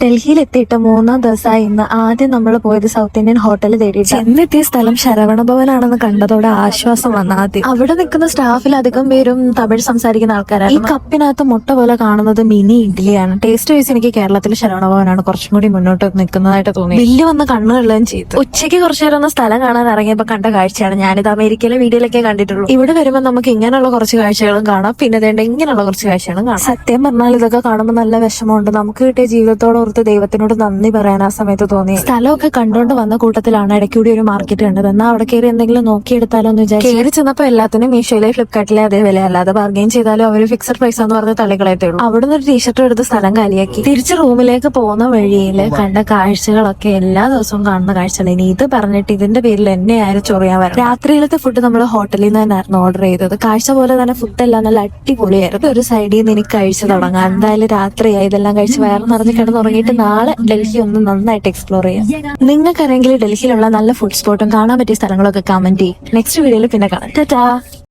ഡൽഹിയിൽ എത്തിയിട്ട് 3-ാം ദിവസമായി ഇന്ന് ആദ്യം നമ്മൾ പോയത് സൗത്ത് ഇന്ത്യൻ ഹോട്ടൽ തേടിയിട്ട് എന്നെത്തിയ സ്ഥലം ശരവണ ഭവനാണെന്ന് കണ്ടതോടെ ആശ്വാസം വന്ന ആദ്യം. അവിടെ നിൽക്കുന്ന സ്റ്റാഫിൽ അധികം പേരും തമിഴ് സംസാരിക്കുന്ന ആൾക്കാരാണ്. ഈ കപ്പിനകത്ത് മുട്ട പോലെ കാണുന്നത് മിനി ഇഡ്ഡലിയാണ്. ടേസ്റ്റ് വൈസ് എനിക്ക് കേരളത്തിൽ ശരവണ ഭവനാണ് കുറച്ചും കൂടി മുന്നോട്ട് നിൽക്കുന്നതായിട്ട് തോന്നി. ബില്ല് വന്ന് കണ്ണുകളിലും ചെയ്തു. ഉച്ചയ്ക്ക് കുറച്ചു നേരം ഒന്ന് സ്ഥലം കാണാൻ ഇറങ്ങിയപ്പോൾ കണ്ട കാഴ്ചയാണ്. ഞാനിത് അമേരിക്കയിലെ വീഡിയോയിലൊക്കെ കണ്ടിട്ടുള്ളൂ. ഇവിടെ വരുമ്പോൾ നമുക്ക് ഇങ്ങനെയുള്ള കുറച്ച് കാഴ്ചകളും കാണാം, പിന്നെ വേണ്ട ഇങ്ങനെയുള്ള കുറച്ച് കാഴ്ചകളും കാണാം. സത്യം പറഞ്ഞാൽ ഇതൊക്കെ കാണുമ്പോൾ നല്ല വിഷമമുണ്ട്. നമുക്ക് കിട്ടിയ ജീവിതത്തോടോർത്ത് ദൈവത്തിനോട് നന്ദി പറയാൻ ആ സമയത്ത് തോന്നി. സ്ഥലമൊക്കെ കണ്ടുകൊണ്ട് വന്ന കൂട്ടത്തിലാണ് ഇടയ്ക്കൂടി ഒരു മാർക്കറ്റ് കണ്ടത്. എന്നാൽ അവിടെ കയറി എന്തെങ്കിലും നോക്കിയെടുത്താലോ എന്ന് വിചാരിച്ചു കയറി ചെന്നപ്പോൾ എല്ലാത്തിനും മീഷോയിലെ ഫ്ലിപ്കാർട്ടിലെ അതേ വില, അല്ലാതെ ബാർഗെയിൻ ചെയ്താലും അവർ ഫിക്സഡ് പ്രൈസ് എന്ന് പറഞ്ഞ് തള്ളിക്കളയത്തേ ഉള്ളൂ. അവിടെ നിന്ന് ഒരു ടീഷർട്ട് എടുത്ത് സ്ഥലം കാലിയാക്കി തിരിച്ച് റൂമിലേക്ക് പോകുന്ന വഴിയിൽ കണ്ട കാഴ്ചകളൊക്കെ എല്ലാ ദിവസവും കാണുന്ന കാഴ്ചകൾ. ഇനി ഇത് പറഞ്ഞിട്ട് ഇതിന്റെ പേരിൽ എന്നെ ആരും ചൊറിയാൻ വരും. രാത്രിയിലത്തെ ഫുഡ് നമ്മൾ ഹോട്ടലിൽ നിന്ന് തന്നെയായിരുന്നു ഓർഡർ ചെയ്തത്. കാഴ്ച പോലെ തന്നെ ഫുഡെല്ലാം നല്ല അടിപൊളിയായിരുന്നു. ഒരു സൈഡിൽ നിന്ന് എനിക്ക് കഴിച്ചു തുടങ്ങാം. എന്തായാലും രാത്രിയായി. ഇതെല്ലാം കഴിച്ച് വയറ് നിറഞ്ഞ് കിടന്നുറങ്ങിയിട്ട് നാളെ ഡൽഹി ഒന്ന് നന്നായിട്ട് എക്സ്പ്ലോർ ചെയ്യാം. നിങ്ങൾക്കറിയെങ്കിൽ ഡൽഹിയിലുള്ള നല്ല ഫുഡ് സ്പോട്ടും കാണാൻ പറ്റിയ സ്ഥലങ്ങളൊക്കെ കമന്റ് ചെയ്യും. നെക്സ്റ്റ് വീഡിയോയിൽ പിന്നെ കാണാം. ടാറ്റാ.